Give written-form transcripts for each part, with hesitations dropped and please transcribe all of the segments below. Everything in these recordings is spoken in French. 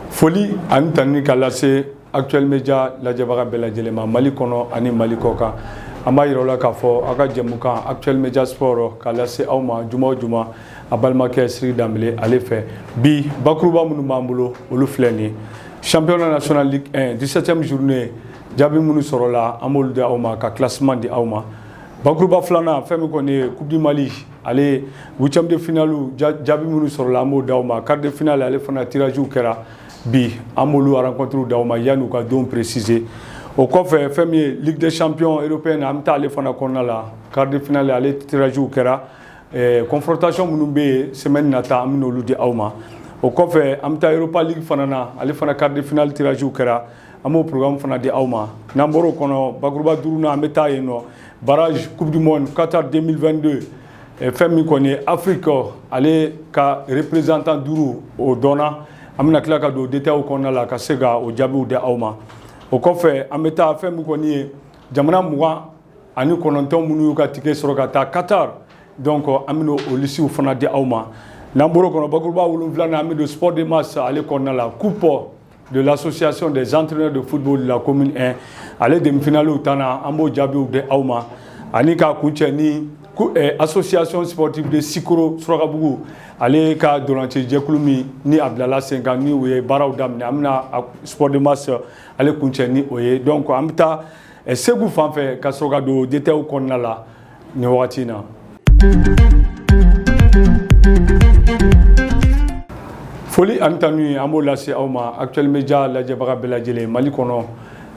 Foli ani tani ka lase Actuel Media lajɛbaga bɛɛ lajɛlen ma Mali kɔnɔ ani Mali kɔkan an b'a yira la k'a fɔ aw ka jɛmukan Actuel Media Sport ka lase aw ma juma o juma a balimakɛ Siri Danbele ale fɛ bi bakuruba minnu b'an bolo olu filɛ nin championnat national Ligue 1 17e journée jaabi minnu sɔrɔla an b'olu di aw ma ka classement di aw ma bakuruba filanan fɛn min kɔni ye Coupe du Mali ale 8e de finale jaabi minnu sɔrɔla an b'o di aw ma quart de finale ale fana tirage kɛra bi an b'olu rencontre d'aw ma yanni u ka don préciser o kɔfɛ fɛn min ye Ligue des champions européenne an bɛ taa ale fana kɔnɔna la quart de finale ale tirage kɛra confrontation minnu bɛ yen semaine nata an bɛ n'olu di aw ma o kɔfɛ an bɛ taa Europa League fana na ale fana quart de finale tirage kɛra an b'o programme fana di aw ma n'an bɔr'o kɔnɔ bakuruba duurunan an bɛ taa yen nɔ barrage Coupe du Monde Qatar 2022 fɛn min kɔni ye Afrique ale ka représentant duuru o dɔnna an bɛna tila ka don détails kɔnɔna la ka se ka o jaabiw di aw ma o kɔfɛ an bɛ taa fɛn min kɔni ye jamana 29 minnu y'u ka ticket sɔrɔ ka taa Qatar donc an bɛna o lisiw fana di aw ma n'an bɔr'o kɔnɔ bakuruba 7 an bɛ don sport de masse ale kɔnɔna la coupe de l'association des entraîneurs de football de la commune 1 ale demi-finale tan na an b'o jaabiw di aw ma ani ka kuncɛ ni association sportive de Sikoro Surakabugu ale ka dolanci jɛkulu min ni a bilala sen kan ni o ye baaraw daminɛ an bɛna sport de masse ale kuncɛ ni o ye donc an bɛ taa Segu fan fɛ ka sɔrɔ ka don détails kɔnɔna la nin wagati in na. Foli ani tanu an b'o lase aw ma Actuel Media lajɛbaga bɛɛ lajɛlen Mali kɔnɔ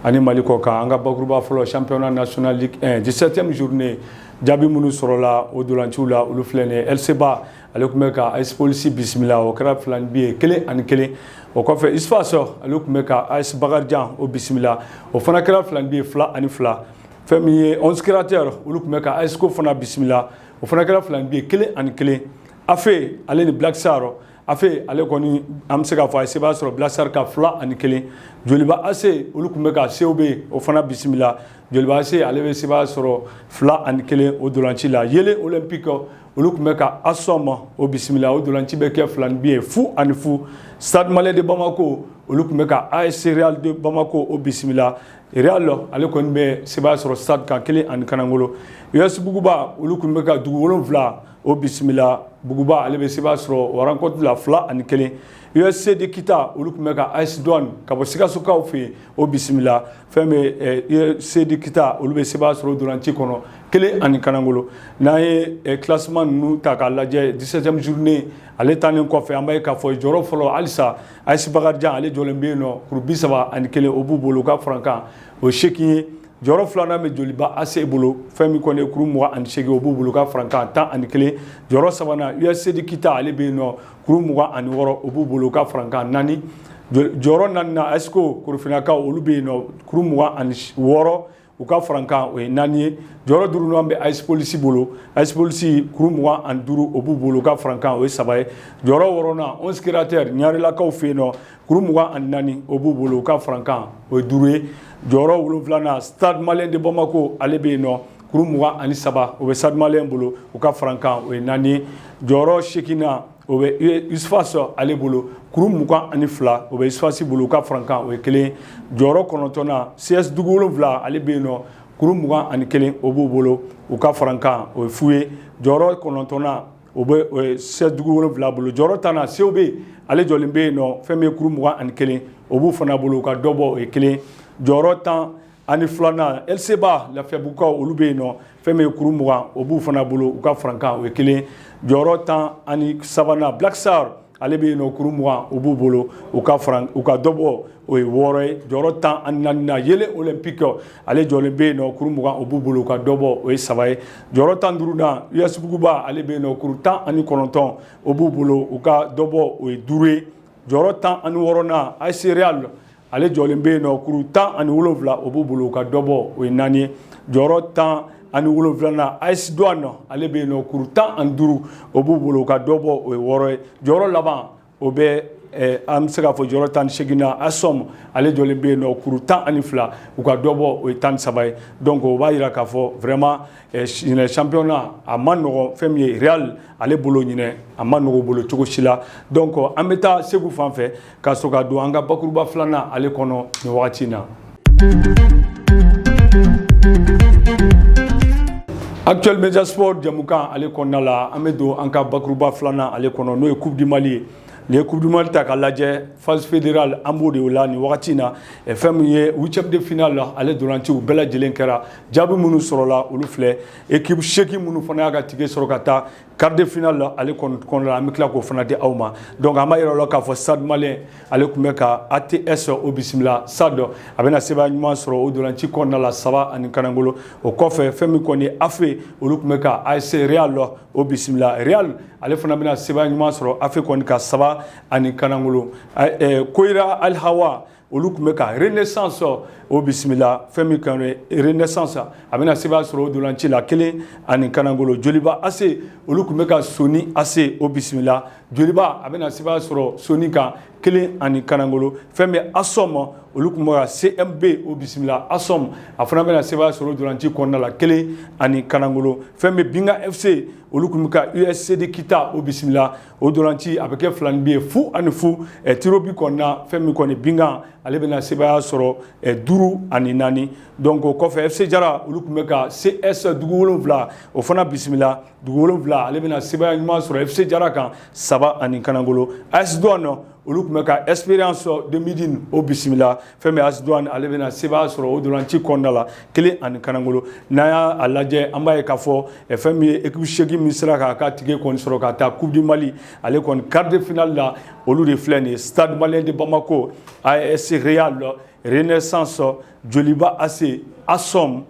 ani Mali kɔkan an ka bakuruba fɔlɔ championnat national Ligue 1 17e journée jaabi minnu sɔrɔla o dolanciw la olu filɛ nin ye LCBA ale tun bɛ ka AS Police bisimila o kɛra filanin bi ye 1-1 o kɔfɛ ISFAS ale tun bɛ ka AS Bakarijan o bisimila o fana kɛra filanin bi ye 2-2 fɛn min ye 11 créateurs olu tun bɛ ka AS Co fana bisimila o fana kɛra filanin bi ye 1-1 AFE ale ni Black Star AFE ale kɔni an bɛ se k'a fɔ a ye sebaya sɔrɔ Black Star ka 2-1 Joliba AC olu tun bɛ ka COB o fana bisimila Joliba AC ale bɛ sebaya sɔrɔ 2-1 o dolanci la Yele Olympique olu tun bɛ ka ASOM o bisimila o dolanci bɛ kɛ filanin bi ye 0-0 Stade Malien de Bamako olu tun bɛ ka AS Real de Bamako o bisimila Real ale kɔni bɛ sebaya sɔrɔ stade kan 1-0 US Buguba olu tun bɛ ka dugu 7 o bisimila Buguba ale bɛ sebaya sɔrɔ o rencontre la 2-1 USC de Kita olu tun bɛ ka AS Douane ka bɔ Sikasokaw fɛ yen o bisimila fɛn bɛ USC de Kita olu bɛ sebaya sɔrɔ dolanci kɔnɔ 1-0 n'an ye classement ninnu ta k'a lajɛ 17e journée ale tannen kɔfɛ an b'a ye k'a fɔ jɔyɔrɔ fɔlɔ halisa AS Bakarijan ale jɔlen bɛ yen nɔ kuru 31 o b'u bolo u ka farankan o ye 8 ye jɔyɔrɔ filanan bɛ Joliba AC bolo fɛn min kɔni ye kuru 28 o b'u bolo u ka farankan 11 jɔyɔrɔ sabanan USC de Kita ale bɛ yen nɔ kuru 26 o b'u bolo u ka farankan 4 jɔyɔrɔ 4 na AS Co Korofinakaw olu bɛ yen nɔ kuru 26 u ka farankan o ye 4 ye jɔyɔrɔ 5nan bɛ AS Police bolo AS Police kuru 25 o b'u bolo u ka farankan o ye 3 ye jɔyɔrɔ 6nan 11 créateurs Ɲarelakaw fɛ yen nɔ kuru 24 o b'u bolo u ka farankan o ye 5 ye jɔyɔrɔ 7nan Stade Malien de Bamako ale bɛ yen nɔ kuru 23 o bɛ Stade Malien bolo u ka farankan o ye 4 ye jɔyɔrɔ 8nan o bɛ ISFAS ale bolo kuru 22 o bɛ ISFAS bolo u ka farankan o ye 1 jɔyɔrɔ 9nan CS Dugu 7 ale bɛ yen nɔ kuru 21 o b'u bolo u ka farankan o ye 0 ye jɔyɔrɔ 9nan o bɛ CS Dugu 7 bolo jɔyɔrɔ 10nan COB ale jɔlen bɛ yen nɔ fɛn min ye kuru 21 o b'u fana bolo u ka dɔ bɔ o ye 1 jɔyɔrɔ 12nan LCBA Lafiyabugukaw olu bɛ yen nɔ fɛn min ye kuru 20 o b'u fana bolo u ka farankan o ye 1 jɔyɔrɔ 13nan Black Star ale bɛ yen nɔ kuru 20 o b'u bolo u ka dɔ bɔ o ye 6 ye jɔyɔrɔ 14nan Yele Olympique ale jɔlen bɛ yen nɔ kuru 20 o b'u bolo u ka dɔ bɔ o ye 3 ye jɔyɔrɔ 15nan US Buguba ale bɛ yen nɔ kuru 19 o b'u bolo u ka dɔ bɔ o ye 5 ye jɔyɔrɔ 16nan AS Real ale jɔlen bɛ yen nɔ kuru 17 o b'u bolo u ka dɔ bɔ o ye 4 ye jɔyɔrɔ 17nan AS Douane ale bɛ yen nɔ kuru 15 o b'u bolo u ka dɔ bɔ o ye 6 ye jɔyɔrɔ laban o bɛ an bɛ se k'a fɔ jɔyɔrɔ 18 na ASOM ale jɔlen bɛ yen nɔ kuru 12 u ka dɔ bɔ o ye 13 ye donc o b'a jira k'a fɔ vraiment championnat a ma nɔgɔn fɛn min ye Real ale bolo ɲinɛ a ma nɔgɔn bolo cogo si la donc an bɛ taa Segu fan fɛ ka sɔrɔ ka don an ka bakuruba filanan ale kɔnɔ nin wagati in na. Actuel Media Sport jamukan ale kɔnɔna la an bɛ don an ka bakuruba filanan ale kɔnɔ n'o ye Coupe du Mali ye. Ni ye Coupe du Mali ta k'a lajɛ phase fédérale an b'o de la nin wagati in na fɛn min ye huitième de finale la ale dolanciw bɛɛ lajɛlen kɛra jaabi minnu sɔrɔla olu filɛ équipe 8 minnu fana y'a ka tige sɔrɔ ka taa quart de finale la ale kɔnɔna la an bɛ tila k'o fana di aw ma donc an b'a yira la k'a fɔ Stade Malien ale tun bɛ ka ATS o bisimila Stade a bɛna sɛbɛn ɲuman sɔrɔ o dolanci kɔnɔna la 3 ani Kanangolo o kɔfɛ fɛn min kɔni ye AFE olu tun bɛ ka AS Real o bisimila Real ale fana bɛna sɛbɛn ɲuman sɔrɔ AFE kɔni ka 3 ani Kanangolo Koira Al Hawa olu tun bɛ ka Renaissance o bisimila fɛn min kan Renaissance a bɛna sɛbɛn sɔrɔ o dolanci la 1 ani Kanangolo Joliba AC olu tun bɛ ka Soni AC o bisimila Joliba a bɛna sɛbɛn sɔrɔ Soni kan 1 ani Kanangolo fɛn min ASOM olu tun bɛ ka CMB o bisimila ASOM a fana bɛna sɛbɛn sɔrɔ o dolanci kɔnɔna la 1 ani Kanangolo fɛn min Binga FC olu tun bɛ ka USCD Kita o bisimila o dolanci a bɛ kɛ filani bi ye fu ani fu tirobi kɔnɔna fɛn min kɔni Binga ale bɛna sɛbɛn sɔrɔ 5 ani 4 donc o kɔfɛ FC Jara olu tun bɛ ka CS dugu 7 o fana bisimila dugu 7 ale bɛna sɛbɛn ɲuman sɔrɔ FC Jara kan 3 ani Kanangolo AS Douane olu tun bɛ ka Espérance de Midine o bisimila fɛn min AS Douane ale bɛna sɛbɛn sɔrɔ o dolanci kɔnɔna la 1 ani Kanangolo n'an y'a lajɛ an b'a ye k'a fɔ fɛn min ye équipe 8 min sera k'a ka tige kɔni sɔrɔ ka taa Coupe du Mali ale kɔni quart de finale la olu de filɛ nin ye Stade Malien de Bamako AS Real Renaissance Joliba AC ASOM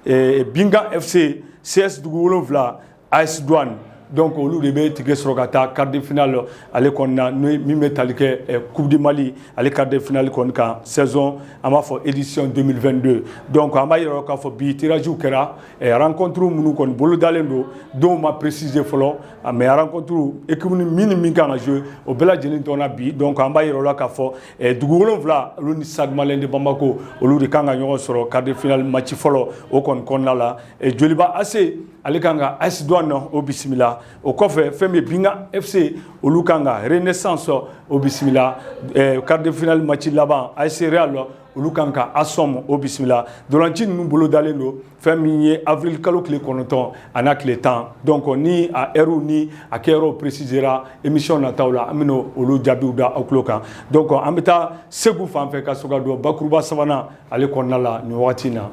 Binga FC CS dugu 7 AS Douane donc olu de bɛ tige sɔrɔ ka taa quart de finale ale kɔni na min bɛ tali kɛ Coupe du Mali ale quart de finale kɔni kan saison an b'a fɔ édition 2022 donc an b'a yira k'a fɔ bi tirage kɛra rencontre minnu kɔni bolodalen don dɔw ma préciser fɔlɔ mais rencontre équipe min kan ka jouer o bɛɛ lajɛlen tɔna bi donc an b'a yira k'a fɔ dugu 7 olu ni Stade Malien de Bamako olu de kan ka ɲɔgɔn sɔrɔ quart de finale match fɔlɔ o kɔni kɔnɔna la Joliba AC ale kan ka AS Douane o bisimila o kɔfɛ fɛn min Binga FC olu kan ka Renaissance o bisimila quart de finale match laban AS Real olu kan ka ASOM o bisimila dolanci ninnu bolodalen don fɛn min ye avril kalo tile 9 a n'a tile 10 donc ni a heure ni a kɛyɔrɔ précisera émission nataw la an bɛna olu jaabiw da aw tulo kan donc an bɛ taa Segu fan fɛ ka sɔrɔ ka don bakuruba sabanan ale kɔnɔna la nin wagati in na.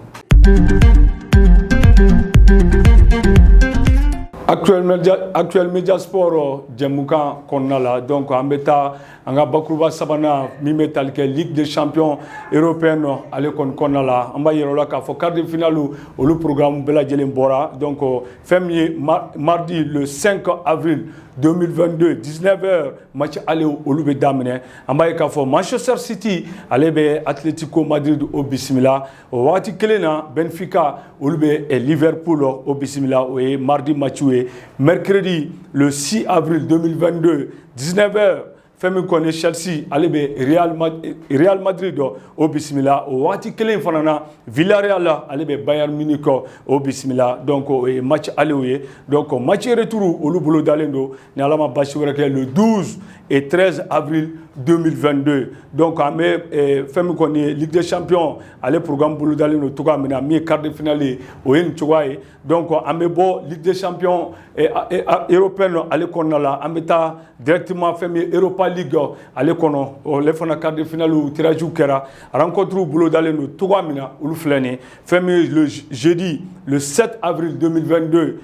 Actuel Media Sport jamukan kɔnɔna la donc an bɛ taa an ka bakuruba sabanan min bɛ tali kɛ Ligue des Champions européenne ale kɔni kɔnɔna la an b'a yira la k'a fɔ quart de finale olu programme bɛɛ lajɛlen bɔra donc fɛn min ye mardi le 5 avril 2022 19h match aller olu bɛ daminɛ an b'a ye k'a fɔ Manchester City ale bɛ Atlético Madrid o bisimila o wagati kelen na Benfica olu bɛ Liverpool o bisimila o ye mardi match ye mercredi le 6 avril 2022 19h fɛn min kɔni Chelsea ale bɛ Real Madrid o bisimila o wagati kelen fana na Villarreal ale bɛ Bayern Munich o bisimila donc o ye match aller ye donc match retour olu bolo dalen don ni Ala ma basi wɛrɛ kɛ le 12 et 13 avril 2022 donc an bɛ fɛn min kɔni ye Ligue des Champions ale programme bolo dalen don cogoya min na min ye quart de finale ye o ye nin cogoya ye donc an bɛ bɔ Ligue des Champions européenne ale kɔnɔna la an bɛ taa directement fɛn min ye Europa League ale kɔnɔ ale fana quart de finale tirage kɛra rencontre bolo dalen don cogoya min na olu filɛ nin fɛn min ye le jeudi le 7 avril 2022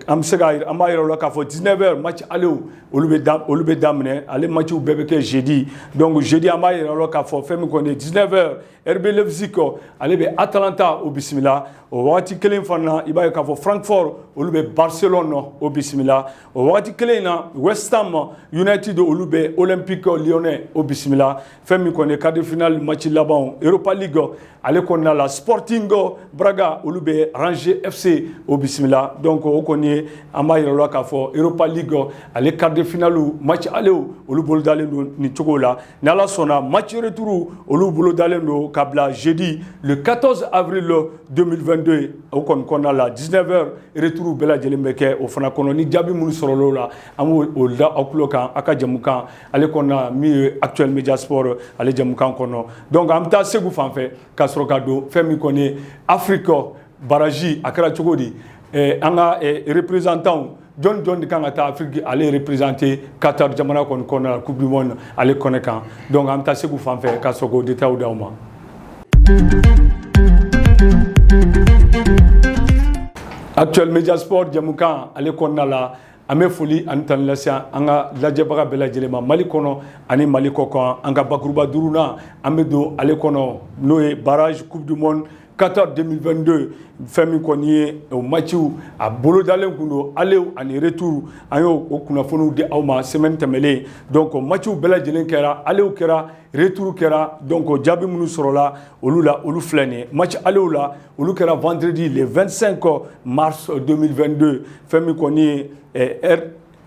an bɛ se ka an b'a yira o la k'a fɔ 19h match aller olu bɛ daminɛ ale matchw bɛɛ bɛ kɛ jeudi donc jeudi an b'a yira o la k'a fɔ fɛn min kɔni 19h RB Leipzig ale bɛ Atalanta o bisimila o wagati kelen fana i b'a ye k'a fɔ Francfort olu bɛ Barcelone o bisimila o wagati kelen na West Ham United olu bɛ Olympique Lyonnais o bisimila fɛn min kɔni quart de finale match laban Europa League ale kɔnɔna la Sporting Braga olu bɛ Angers FC o bisimila donc o o kɔni an b'a yira la k'a fɔ Europa League ale quart de finale match aller olu bolo dalen don ni cogo la ni Ala sɔnna match retour olu bolo dalen don ka bila jeudi le 14 avril 2022 o kɔni kɔnɔna la 19h retour bɛɛ lajɛlen bɛ kɛ o fana kɔnɔ ni jaabi minnu sɔrɔla o la an b'o da aw tulo kan a ka jamukan ale kɔnɔna min ye Actuel Media Sport ale jamukan kɔnɔ donc an bɛ taa Segu fan fɛ ka sɔrɔ ka don fɛn min kɔni Afrique barrage a kɛra cogo di an ka représentant jɔn de kan ka taa Afrique ale représenter Qatar jamana kɔni kɔnɔna la Coupe du Monde ale kɔnɛ kan donc an bɛ taa Segu fan fɛ ka sɔrɔ k'o détail d'aw ma. Actuel Media Sport jamukan ale kɔnɔna la an bɛ foli ani tani lase an ka lajɛbaga bɛɛ lajɛlen ma Mali kɔnɔ ani Mali kɔ kan an ka bakuruba duurunan an bɛ don ale kɔnɔ n'o ye barrage Coupe du Monde Qatar 2022 fɛn min kɔni ye o matchiw a bolo dalen kun don aller ani retour an y'o o kunnafoniw di aw ma semaine tɛmɛlen donc matchiw bɛɛ lajɛlen kɛra aller kɛra retour kɛra donc jaabi minnu sɔrɔla olu la olu filɛ nin ye match aller la olu kɛra vendredi le 25 mars 2022 fɛn min kɔni ye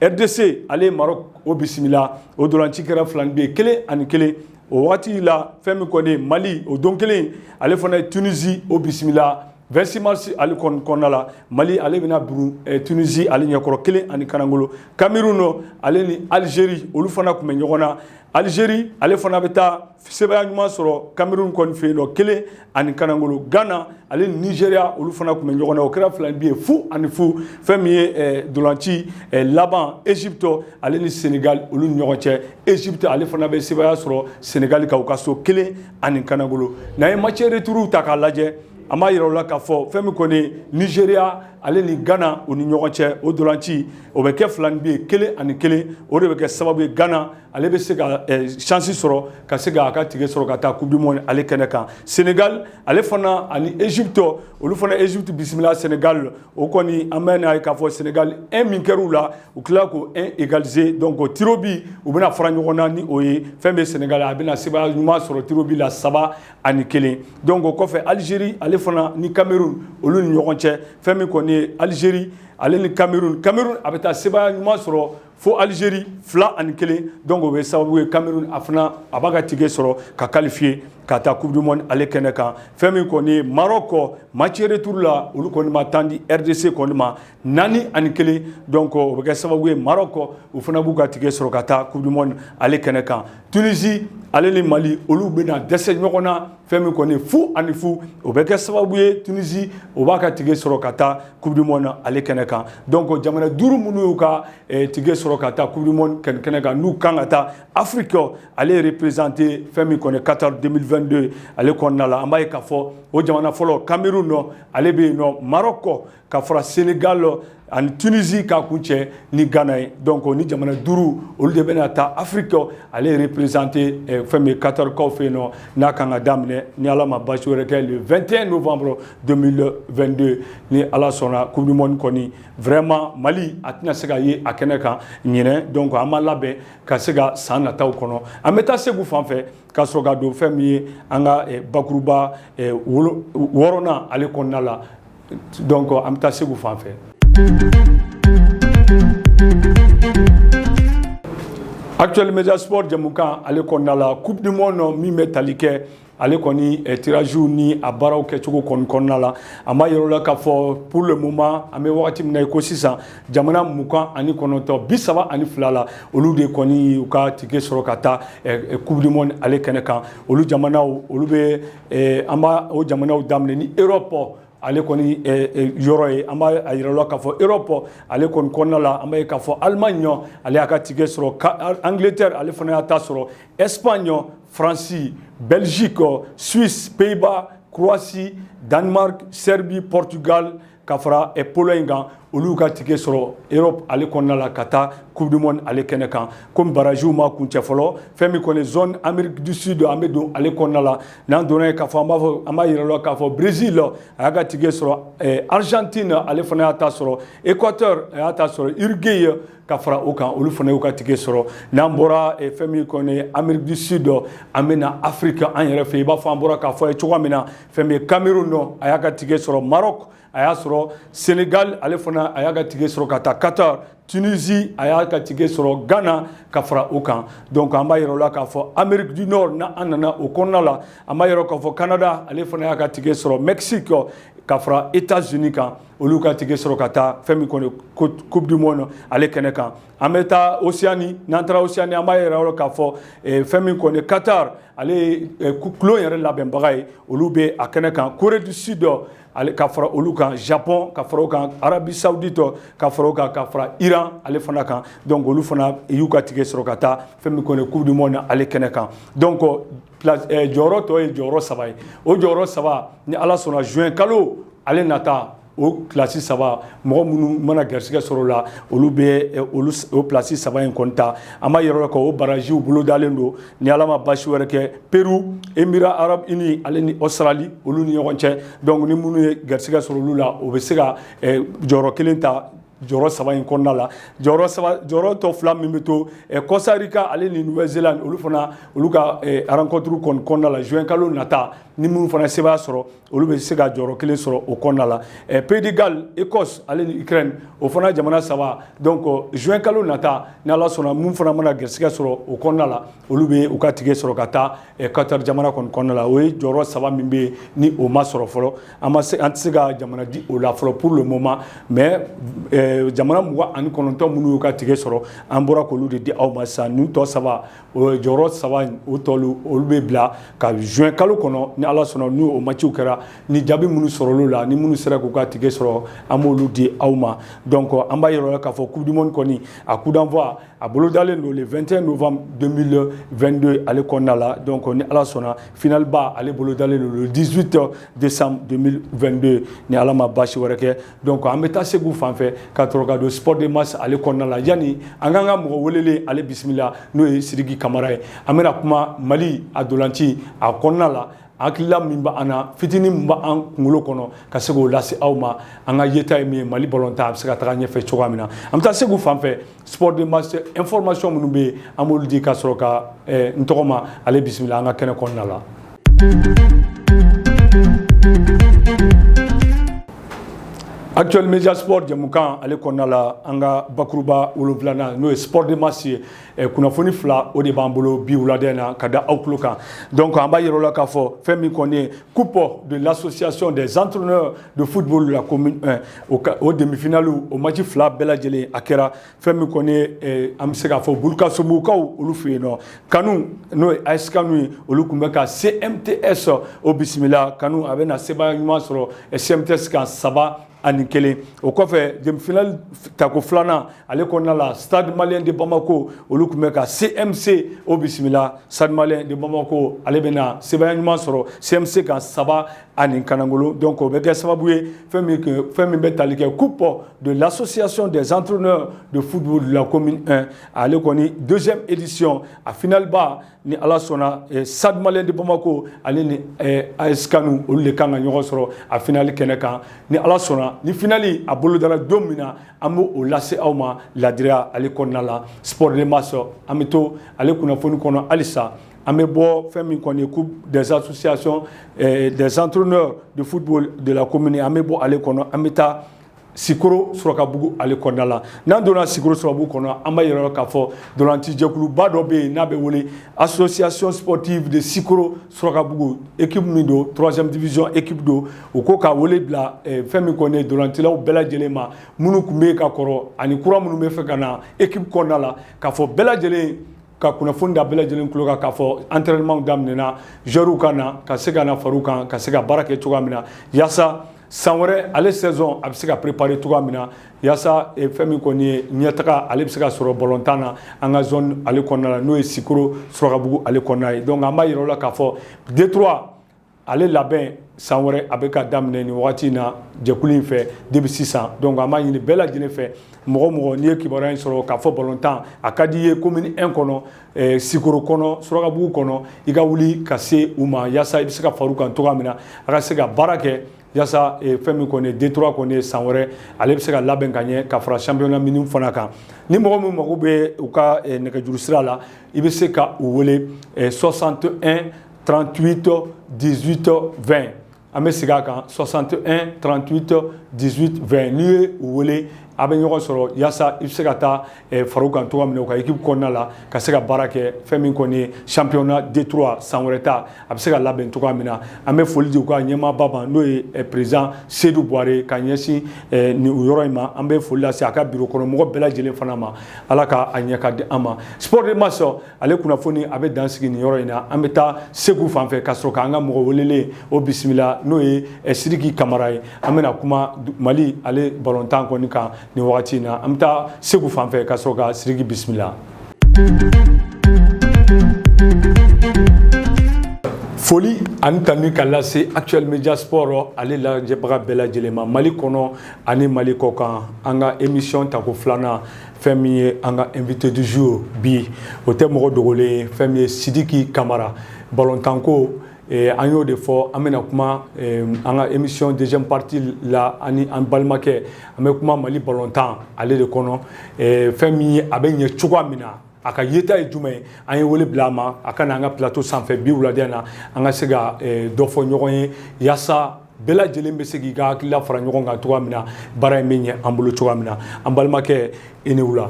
RDC ale Maroc o bisimila o dolanci kɛra filani bɛ kelen ani kelen o waati la fɛn min kɔni Mali o don kelen ale fana ye Tunisie o bisimila 26 mars ale kɔnɔna la Mali ale bɛna buru Tunisie ale ɲɛkɔrɔ kelen ani kanangolo Cameroun ale ni Algérie olu fana tun bɛ ɲɔgɔn na Algérie ale fana bɛ taa sɛbɛya ɲuman sɔrɔ Cameroun kɔni fɛ yen nɔ kelen ani kanangolo Ghana ale ni Nigeria olu fana tun bɛ ɲɔgɔn na o kɛra filani bi ye fu ani fu fɛn min ye dolanci laban Égypte ale ni Sénégal olu ni ɲɔgɔn cɛ Égypte ale fana bɛ sɛbɛya sɔrɔ Sénégal kan u ka so kelen ani kanangolo n'an ye match retour ta k'a lajɛ an b'a yira o la k'a fɔ fɛn min kɔni Nigeria ale ni Ghana o ni ɲɔgɔn cɛ o dolanci o bɛ kɛ filani bi ye kelen ani kelen o de bɛ kɛ sababu ye Ghana ale bɛ se ka chance sɔrɔ ka se k'a ka tige sɔrɔ ka taa Coupe du Monde ale kɛnɛ kan Sénégal ale fana ani Égypte olu fana Égypte bisimila Sénégal o kɔni an bɛ n'a ye k'a fɔ Sénégal 1 min kɛr'u la u tila k'o 1 égaliser donc tiro bi u bɛna fara ɲɔgɔn na ni o ye fɛn bɛ Sénégal a bɛna sɛbɛya ɲuman sɔrɔ tiro bi la 3 ani 1 donc o kɔfɛ Algérie ale fana ni Cameroun olu ni ɲɔgɔn cɛ fɛn min kɔni ye Algérie ale ni Cameroun a bɛ taa sɛbɛya ɲuman sɔrɔ fo Algérie 2 ani 1 donc o bɛ sababu ye Cameroun a fana a b'a ka tige sɔrɔ ka qualifier ka taa Coupe du Monde ale kɛnɛ kan fɛn min kɔni ye Maroc match retour la olu kɔni ma tan di RDC kɔni ma 4 ani 1 donc o bɛ kɛ sababu ye Maroc u fana b'u ka tige sɔrɔ ka taa Coupe du Monde ale kɛnɛ kan Tunisie ale ni Mali olu bɛna dɛsɛ ɲɔgɔn na fɛn min kɔni fu ani fu o bɛ kɛ sababu ye Tunisie o b'a ka tige sɔrɔ ka taa Coupe du Monde ale kɛnɛ kan donc jamana 5 minnu y'u ka tige sɔrɔ ka taa Coupe du Monde kɛnɛ kan n'u kan ka taa Afrique ale représenter fɛn min kɔni Qatar 2022 ale kɔnɔna la an b'a ye k'a fɔ o jamana fɔlɔ Cameroun ale bɛ yen nɔ Maroc ka fara Sénégal ani Tunisie k'a kun cɛ ni Ghana ye donc ni jamana 5 olu de bɛna taa Afrique ale représenter fɛn min Qatar kaw fɛ yen nɔ n'a kan ka daminɛ ni Ala ma basi wɛrɛ kɛ le 21 novembre 2022 ni Ala sɔnna Coupe du Monde kɔni vraiment Mali a tɛna se ka ye a kɛnɛ kan ɲinɛ donc an b'a labɛn ka se ka san nataw kɔnɔ an bɛ taa Segu fan fɛ ka sɔrɔ ka don fɛn min ye an ka bakuruba 6nan ale kɔnɔna la donc an bɛ taa Segu fan fɛ. Actuel Media Sport jamukan ale kɔnɔna la Coupe du Monde min bɛ tali kɛ ale kɔni tirage ni a baaraw kɛcogo kɔnɔna la an b'a yira o la k'a fɔ pour le moment an bɛ wagati min na i ko sisan jamana 29 32 la olu de kɔni u ka tige sɔrɔ ka taa Coupe du Monde ale kɛnɛ kan olu jamanaw olu bɛ an b'a o jamanaw daminɛ ni Europe ale kɔni yɔrɔ ye an b'a yira la k'a fɔ Europe ale kɔni kɔnɔna la an b'a ye k'a fɔ Allemagne ale y'a ka tige sɔrɔ Angleterre ale fana y'a ta sɔrɔ Espagne France Belgique Suisse Pays-Bas Croatie Danemark Serbie Portugal ka fara Pologne kan olu ka tige sɔrɔ Europe ale kɔnɔna la ka taa Coupe du Monde ale kɛnɛ kan comme barragew ma kuncɛ fɔlɔ fɛn min kɔni zone Amérique du Sud an bɛ don ale kɔnɔna la n'an donna ye k'a fɔ an b'a yira la k'a fɔ Brésil a y'a ka tige sɔrɔ Argentine ale fana y'a ta sɔrɔ Équateur a y'a ta sɔrɔ Uruguay ka fara o kan olu fana y'u ka tige sɔrɔ n'an bɔra fɛn min kɔni Amérique du Sud an bɛ na Afrique an yɛrɛ fɛ i b'a fɔ an bɔra k'a fɔ ye cogoya min na fɛn min Cameroun a y'a ka tige sɔrɔ Maroc a y'a sɔrɔ Sénégal ale fana fana a y'a ka ticket sɔrɔ ka taa Qatar, Tunisie a y'a ka ticket sɔrɔ Ghana ka fara o kan. Donc an b'a yira o la k'a fɔ Amérique du Nord na an nana o kɔnɔna la, an b'a yira k'a fɔ Canada ale fana y'a ka ticket sɔrɔ, Mexique ka fara États-Unis kan olu ka ticket sɔrɔ ka taa fɛn min kɔni Coupe du Monde ale kɛnɛ kan. An bɛ taa Océanie, n'an taara Océanie an b'a yira o la k'a fɔ fɛn min kɔni Qatar ale ye kulon yɛrɛ labɛnbaga ye, olu bɛ a kɛnɛ kan. Corée du Sud ale ka fara olu kan, Japon ka fara o kan, Arabie Saoudite ka fara o kan, ka fara Iran ale fana kan. Donc olu fana y'u ka ticket sɔrɔ ka taa fɛn min kɔni Coupe du Monde ale kɛnɛ kan. Donc jɔyɔrɔ tɔ ye jɔyɔrɔ 3 ye. O jɔyɔrɔ 3 ni Ala sɔnna juin kalo ale nata o classe 3 mɔgɔ minnu mana gɛrɛsigɛ sɔrɔ la olu bɛ o place 3 in kɔni ta. An b'a yira o barajiw bolo dalen don ni Ala ma basi wɛrɛ kɛ Peru, Émirats Arabes Unis ale ni Australie olu ni ɲɔgɔn cɛ. Donc ni minnu ye gɛrɛsigɛ sɔrɔ olu la o bɛ se ka jɔyɔrɔ kelen ta jɔyɔrɔ 3 in kɔnɔna la. Jɔyɔrɔ tɔ 2 min bɛ to Costa Rica ale ni Nouvelle-Zélande olu fana olu ka rencontre kɔnɔna la juin kalo nata ni minnu fana sebaya sɔrɔ olu bɛ se ka jɔyɔrɔ kelen sɔrɔ o kɔnɔna la. Pays de Galles, Écosse ale ni Ukraine o fana jamana 3 donc juin kalo nata ni Ala sɔnna mun fana mana gɛrɛsigɛ sɔrɔ o kɔnɔna la olu bɛ u ka ticket sɔrɔ ka taa Qatar jamana kɔnɔna la. O ye jɔyɔrɔ 3 min bɛ ni o ma sɔrɔ fɔlɔ. An tɛ se ka jamana di o la fɔlɔ pour le moment, mais jamana 29 minnu y'u ka ticket sɔrɔ an bɔra k'olu de di aw ma sisan. Ninnu tɔ 3 o jɔyɔrɔ 3 o tɔlu olu bɛ bila ka juin kalo kɔnɔ ni Ala sɔnna n'o matchiw kɛra ni jaabi minnu sɔrɔl'o la ni minnu sera k'u ka ticket sɔrɔ an b'olu di aw ma. Donc an b'a yira k'a fɔ Coupe du Monde kɔni a coup d'envoi a bolo dalen don le 21 novembre 2022 ale kɔnɔna la. Donc ni Ala sɔnna finale ba ale bolo dalen don le 18 décembre 2022 ni Ala ma basi wɛrɛ kɛ. Donc an bɛ taa Segu fan fɛ ka sɔrɔ ka don sport de masse ale kɔnɔna la yanni an k'an ka mɔgɔ welelen ale bisimila n'o ye Sidiki Kamara ye. An bɛna kuma Mali a dolanci a kɔnɔna la hakilila min b'an na fitinin min b'an kunkolo kɔnɔ ka se k'o lase aw ma. An ka yeta ye min ye Mali balontan a bɛ se ka taga ɲɛfɛ cogoya min na. An bɛ taa Segu fan fɛ sport de masse information minnu bɛ yen an b'olu di ka sɔrɔ ka n tɔgɔma ale bisimila an ka kɛnɛ kɔnɔna la. Actuel Media Sport jamukan ale kɔnɔna la an ka bakuruba 7 n'o ye sport de masse ye. Kunnafoni 2 o de b'an bolo bi wulada in na ka da aw tulo kan. Donc an b'a yira o la k'a fɔ fɛn min kɔni ye coupe de l'association des entraîneurs de football de la commune 1 o demi-finale o match 2 bɛɛ lajɛlen a kɛra fɛn min kɔni ye an bɛ se k'a fɔ Bulukasobukaw olu fɛ yen nɔ. Kanu n'o ye AS Kanu ye olu tun bɛ ka CMTS o bisimila. Kanu a bɛ na sebaya ɲuman sɔrɔ CMTS kan 3-1. O kɔfɛ demi-finale tako 2nan ale kɔnɔna la Stade Malien de Bamako olu tun bɛ ka CMC o bisimila. Stade Malien de Bamako ale bɛ na sebaya ɲuman sɔrɔ CMC kan 3-0. Donc o bɛ kɛ sababu ye fɛn min bɛ tali kɛ coupe de l'association des entraîneurs de football de la commune 1 ale kɔni 2e édition a finale ba ni Ala sɔnna Stade Malien de Bamako ale ni AS Kanu olu de kan ka ɲɔgɔn sɔrɔ a finale kɛnɛ kan ni Ala sɔnna ni finale a bolo dara don min na an b'o lase aw ma ladiriya ale kɔnɔna la. Sport de masse an bɛ to ale kunnafoni kɔnɔ halisa an bɛ bɔ fɛn min kɔni ye coupe des associations des entraîneurs de football de la commune an bɛ bɔ ale kɔnɔ an bɛ taa Sikoro Surakabugu ale kɔnɔna la. N'an donna Sikoro Surakabugu kɔnɔ an b'a yira k'a fɔ dolanci jɛkuluba dɔ bɛ yen n'a bɛ wele association sportive de Sikoro Surakabugu équipe min don 3e division équipe don u ko ka wele bila fɛn min kɔni ye dolancilaw bɛɛ lajɛlen ma minnu tun bɛ ka kɔrɔ ani kura minnu bɛ fɛ ka na équipe kɔnɔna la k'a fɔ bɛɛ lajɛlen ka kunnafoni da bɛɛ lajɛlen tulo kan k'a fɔ entraînement daminɛna joueurs ka na ka se ka na far'u kan ka se ka baara kɛ cogoya min na yaasa san wɛrɛ ale saison a bɛ se ka préparer cogoya min na yaasa fɛn min kɔni ye ɲɛtaga ale bɛ se ka sɔrɔ balontan na an ka zone ale kɔnɔna la n'o ye Sikoro Surakabugu ale kɔnɔna ye. Donc an b'a yira o la k'a fɔ D3 ale labɛn san wɛrɛ a bɛ ka daminɛ nin wagati in na jɛkulu in fɛ depuis sisan. Donc an b'a ɲini bɛɛ lajɛlen fɛ mɔgɔ o mɔgɔ n'i ye kibaruya in sɔrɔ k'a fɔ balontan a ka di i ye commune 1 kɔnɔ Sikoro kɔnɔ Surakabugu kɔnɔ i ka wuli ka se u ma yaasa i bɛ se ka far'u kan cogoya min na a ka se ka baara kɛ yaasa fɛn min kɔni D3 kɔni san wɛrɛ ale bɛ se ka labɛn ka ɲɛ ka fara championnat minnu fana kan. Ni mɔgɔ min mago bɛ u ka nɛgɛjuru sira la i bɛ se ka u wele 61 38 18 20 an bɛ segin a kan 61 38 18 20 n'i ye u wele a bɛ ɲɔgɔn sɔrɔ yaasa i bɛ se ka taa fara u kan cogoya min na u ka équipe kɔnɔna la ka se ka baara kɛ fɛn min kɔni ye championnat D3 san wɛrɛ ta a bɛ se ka labɛn cogoya min na an bɛ foli di u ka ɲɛmaaba ma n'o ye président Seydou Boire ka ɲɛsin nin yɔrɔ in ma an bɛ foli lase a ka bureau kɔnɔ mɔgɔ bɛɛ lajɛlen fana ma ala ka a ɲɛ ka di an ma sport de masse ale kunnafoni a bɛ dan sigi nin yɔrɔ in na an bɛ taa Segu fan fɛ ka sɔrɔ k'an ka mɔgɔ welelen o bisimila n'o ye Sidiki Kamara ye an bɛna kuma Mali ale ballontan kɔni kan nin wagati in na an bɛ taa Segu fan fɛ ka sɔrɔ ka Sidiki bisimila. Foli ani tanu ka lase Actuel Media Sport ale lajɛbaga bɛɛ lajɛlen ma Mali kɔnɔ ani Mali kɔ kan an ka émission tako filanan fɛn min ye an ka invité du jour bi o tɛ mɔgɔ dogolen ye fɛn min ye Sidiki Kamara ballontanko an y'o de fɔ an bɛna kuma an ka émission deuxième partie la ani an balimakɛ an bɛ kuma Mali ballontan ale de kɔnɔ fɛn min ye a bɛ ɲɛ cogoya min na a ka yeta ye jumɛn ye an ye wele bila a ma a ka na an ka plateau sanfɛ bi wulada in na an ka se ka dɔ fɔ ɲɔgɔn ye yaasa bɛɛ lajɛlen bɛ se k'i ka hakilila fara ɲɔgɔn kan cogoya min na baara in bɛ ɲɛ an bolo cogoya min na an balimakɛ i ni wula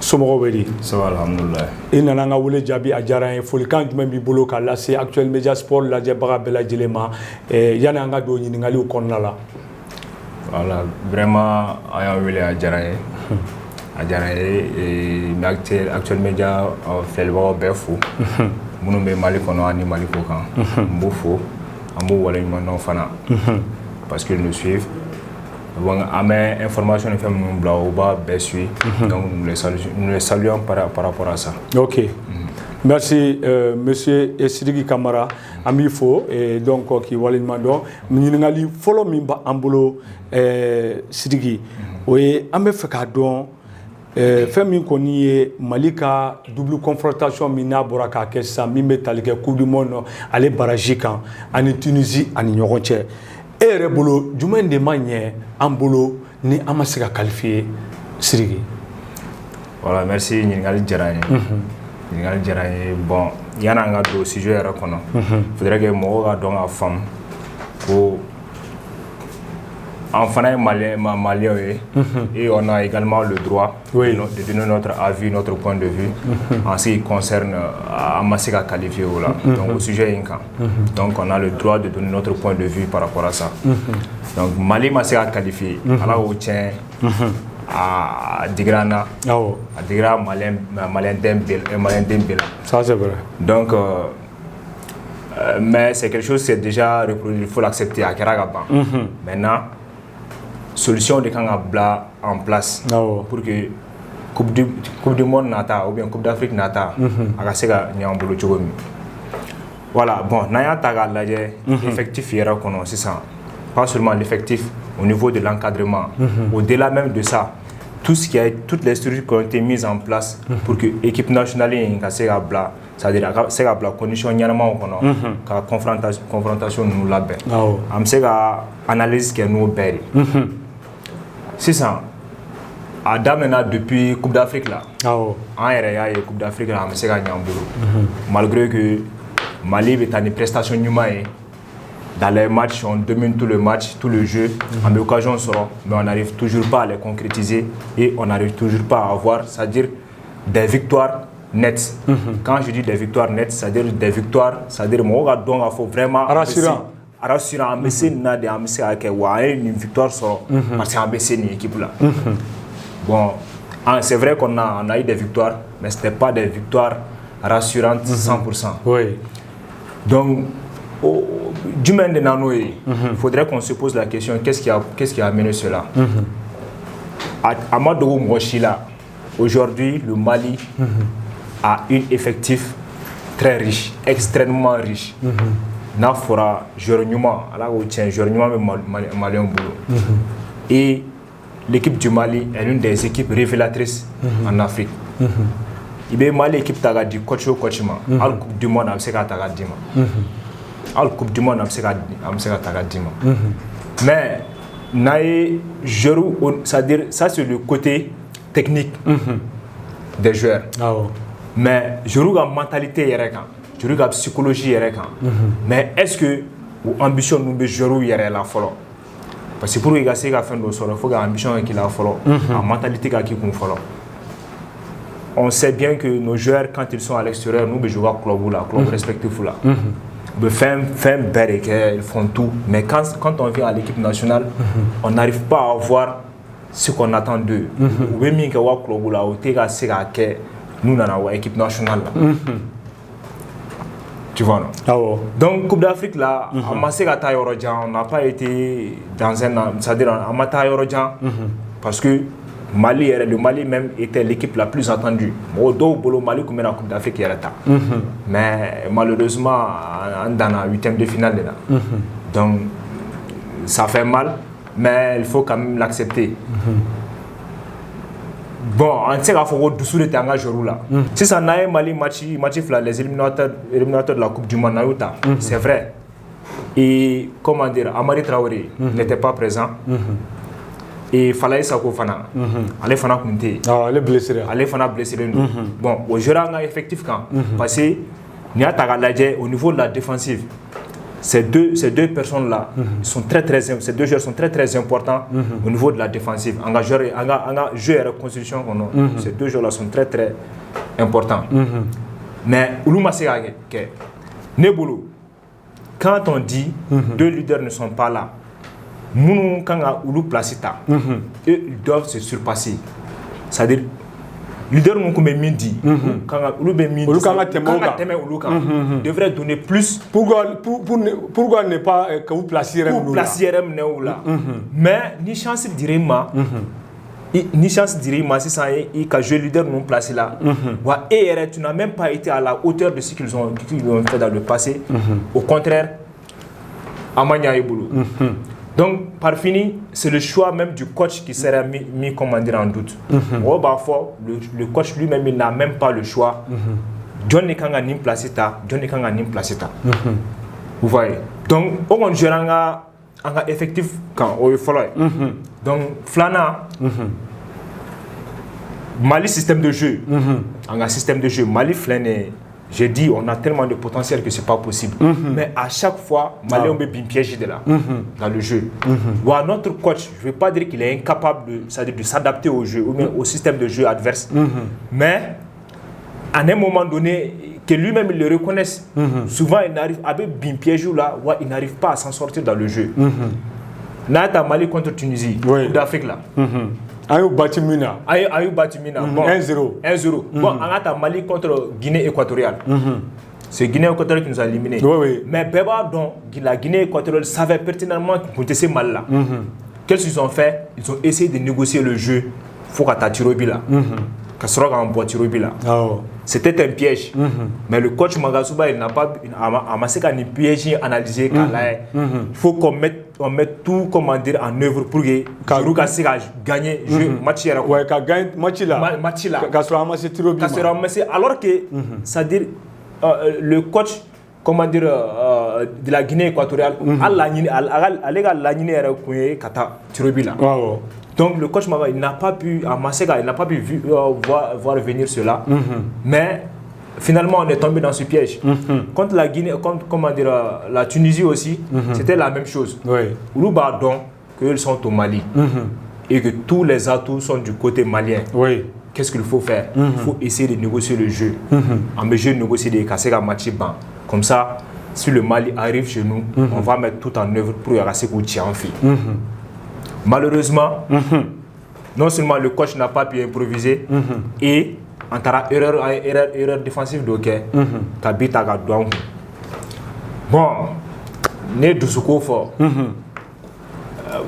somɔgɔw bɛ di i nana an ka wele jaabi a diyara an ye folikan jumɛn b'i bolo k'a lase Actuel Media Sport lajɛbaga bɛɛ lajɛlen ma yanni an ka don ɲininkaliw kɔnɔna la. Voilà, vraiment an y'an wele a diyara n ye a diyara n ye Actuel Media filɛlibagaw bɛɛ fo minnu bɛ Mali kɔnɔ ani Mali kɔ kan n b'u fo an b'u waleɲumandɔn fana parce qu'ils nous suivent. Bon, à mes informations, nous faisons bɛɛ suivre, donc nous les saluons par rapport à ça. Ok. Merci, monsieur Sidiki Kamara. Ami fo, donc, qui wale demandons. Ɲininkali fɔlɔ min b'an bolo Sidiki, o ye an bɛ fɛ k'a dɔn fɛn min kɔni ye Mali ka double confrontation min n'a bɔra k'a kɛ sisan min bɛ tali kɛ Coupe du Monde ale baraji kan ani Tunisie ani ɲɔgɔn cɛ. E yɛrɛ bolo jumɛn de ma ɲɛ an bolo ni an ma se ka qualifier Sidiki? Voilà, merci ɲininkali diyara n ye. Ɲininkali diyara n ye. Bon, yanni an ka don sujet yɛrɛ kɔnɔ, faudrait que mɔgɔw ka dɔn ka faamu ko an fana ye Maliens ye et on a également le droit de donner notre avis, notre point de vue en ce qui concerne an ma se ka qualifier o la. Donc au sujet in kan. Donc on a le droit de donner notre point de vue par rapport à ça. Donc Mali ma se ka qualifier ala k'o tiɲɛ a digira n na a digira Malien den bɛɛ la. Ça c'est vrai. Donc mais c'est quelque chose qui est déjà reproduit, il faut l'accepter a kɛra ka ban. Maintenant solution de kan ka bila en place pour que Coupe du Monde nata ou bien Coupe d'Afrique nata a ka se ka ɲɛ an bolo cogo min. Voilà, bon, n'an y'a ta k'a lajɛ effectif yɛrɛ kɔnɔ sisan, pas seulement l'effectif au niveau de l'encadrement, au-delà même de ça, toutes les structures qui ont été mises en place pour que l'équipe nationale ka se ka bila, c'est-à-dire ka se ka bila condition ɲɛnamaw kɔnɔ ka confrontation ninnu labɛn. An bɛ se ka analyse kɛ n'o bɛɛ de. Sisan a daminɛna depuis Coupe d'Afrique la an yɛrɛ y'a ye Coupe d'Afrique la an bɛ se ka ɲɛ an bolo malgré que Mali bɛ taa ni prestation ɲuman ye dans les matchs, on domine tout le match, tout le jeu, on a l'occasion sɔrɔ mais on n'arrive toujours pas à les concrétiser et on n'arrive toujours pas à avoir, c'est-à-dire des victoires nettes. Quand je dis des victoires nettes, c'est-à-dire des victoires, c'est-à-dire mɔgɔw ka dɔn k'a fɔ vraiment rassurant an bɛ se nin na de an bɛ se ka kɛ wa an ye nin victoire sɔrɔ parce que an bɛ se nin équipe la. Bon, c'est vrai qu'on a eu des victoires, mais ce n'était pas des victoires rassurantes 100%. Oui. Donc, jumɛn de nana n'o ye? Il faudrait qu'on se pose la question, qu'est-ce qui a amené cela? A ma dogo mɔgɔ si la, aujourd'hui, le Mali a un effectif très riche, extrêmement riche. N'a fɔra joueur ɲuman, ala k'o tiɲɛ, joueur ɲuman bɛ Maliens bolo. Et l'équipe du Mali est l'une des équipes révélatrices en Afrique. I bɛ Mali équipe ta ka di coach o coach ma, hali Coupe du Monde a bɛ se ka ta ka di ma. Hali Coupe du Monde a bɛ se ka ta ka di ma. Mais n'a ye joueur, c'est-à-dire ça c'est le côté technique des joueurs. Mais joueur ka mentalité yɛrɛ kan, joueur ka psychologie yɛrɛ kan. Mais est-ce que ou ambition nous be jouer yɛrɛ la fɔlɔ parce que pour que i ka se ka fɛn dɔ sɔrɔ il faut que ambition k'i la fɔlɔ a mentalité ka k'i kun fɔlɔ. On sait bien que nos joueurs quand ils sont à l'extérieur nous be jouer club la club respectif la be fɛn bɛɛ de kɛ ils font tout mais quand on vient à l'équipe nationale on n'arrive pas à avoir ce qu'on attend d'eux ou be min kɛ wa club la o tɛ ka se ka kɛ nous nana wa équipe nationale la. Tu vois, non? Ah ouais. Donc, Coupe d'Afrique, là, on n'a pas été dans un... C'est-à-dire, on n'a pas été parce que le Mali même était l'équipe la plus attendue. Le Mali comme la Coupe d'Afrique, mais malheureusement, on est dans la 8e de finale. Donc, ça fait mal, mais il faut quand même l'accepter. Bon, on sait qu'il faut que dessous de tanga jour là. Si ça n'a pas Mali match les éliminateurs de la Coupe du Monde c'est vrai. Et comment dire, Amari Traoré n'était pas présent. Et Falaye Sako Fana, allez Fana Kunte. Ah, elle est blessée. Allez Fana blessé. Bon, aujourd'hui on a effectif quand parce que n'y a pas au niveau de la défensive. Ces deux personnes-là, ces deux joueurs sont très importants au niveau de la défensive. Jeu et reconstruction, ces deux joueurs-là sont très importants. Mais quand on dit deux leaders ne sont pas là, ils doivent se surpasser. C'est-à-dire, leader midi devrait donner plus pourquoi ne pas que vous placiez là mais ni chance dirait si ça est que je leader non placé là et tu n'as même pas été à la hauteur de ce qu'ils ont fait dans le passé au contraire Amanya Ebolo. Donc, par fini, c'est le choix même du coach qui sera mis comment dire, en doute. Parfois, le coach lui-même, il n'a même pas le choix. John Kanga nim placita. Vous voyez. Donc, on gère un effectif quand on est follow. Donc, Flana, Mali système de jeu. Un système de jeu. Mali Flané. J'ai dit, on a tellement de potentiel que ce n'est pas possible. Mais à chaque fois, Mali, on met bien piégé de là, dans le jeu. Notre coach, je ne veux pas dire qu'il est incapable de s'adapter au jeu ou même au système de jeu adverse. Mais à un moment donné, que lui-même il le reconnaisse, souvent il n'arrive à bien piégé là, il n'arrive pas à s'en sortir dans le jeu. Nata Mali contre Tunisie, Coupe d'Afrique là. Ayou Batimina. Bon, 1-0. Bon, on a Mali contre Guinée équatoriale. C'est Guinée équatoriale qui nous a éliminés. Mais Beba, donc, la Guinée équatoriale savait pertinemment que ces mal là. Qu'est-ce qu'ils ont fait? Ils ont essayé de négocier le jeu. Il faut qu'à Tirobi là. C'était un piège. Mais le coach Magasuba, il n'a pas amassé qu'un piège analysé. Il faut qu'on mette tout comment dire, en œuvre pour que Karuka gagne le match. Alors que, c'est-à-dire, le coach comment dire, de la Guinée équatoriale, donc le coach Maga, il n'a pas pu voir venir cela, mais finalement on est tombé dans ce piège. Contre la Guinée, comment dire, la Tunisie aussi, c'était la même chose. Uruba donc qu'ils sont au Mali et que tous les atouts sont du côté malien. Qu'est-ce qu'il faut faire? Il faut essayer de négocier le jeu. En mesure de négocier des Kasega Machiban. Comme ça, si le Mali arrive chez nous, on va mettre tout en œuvre pour y avoir en fille. Malheureusement, non seulement le coach n'a pas pu improviser et en erreur défensive de OK, Kabita Gadouang. Bon, né de ce fort.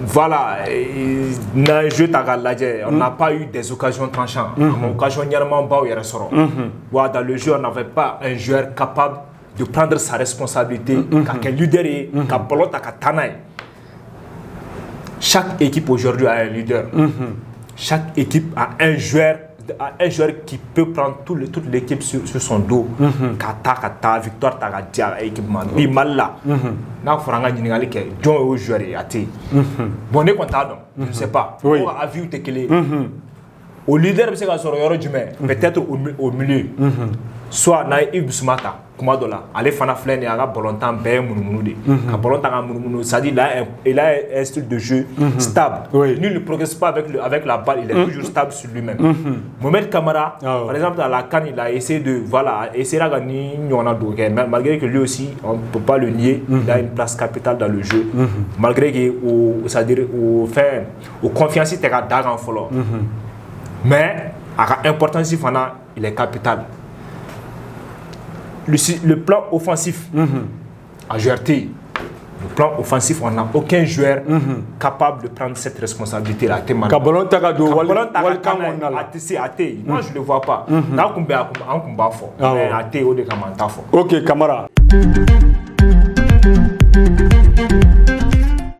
Voilà, dans le jeu on n'a pas eu des occasions tranchantes. Dans le jeu, on n'avait pas un joueur capable de prendre sa responsabilité, qu'un leader est, qu'un pilote est. Chaque équipe aujourd'hui a un leader. Chaque équipe a un joueur qui peut prendre toute l'équipe sur son dos. Kata, victoire, Tagadia, équipement. Bimala. N'a pas de que John est au joueur et athée. Bon, on est content, je ne sais pas. On a vu que au leader bɛ se ka sɔrɔ yɔrɔ jumɛn peut-être au milieu soit n'a ye Yves Bissouma ta kuma dɔ la ale fana filɛ nin ye a ka balontan bɛɛ ye munumunu de ka balontan ka munumunu c'est-à-dire il a un style de jeu stable nul ne progresse pas avec la balle il est toujours stable sur lui-même Mohamed Kamara par exemple à la CAN il a essayé de essayer ka ni ɲɔgɔnna dɔ kɛ mais malgré que lui aussi on ne peut pas le nier il a une place capitale dans le jeu malgré que c'est-à-dire au confiance tɛ ka da kan fɔlɔ mais à ka importance fana il est capital. Le plan offensif à GRT, le plan offensif, on n'a aucun joueur capable de prendre cette responsabilité-là. Moi, je ne le vois pas. Ok, Kamara.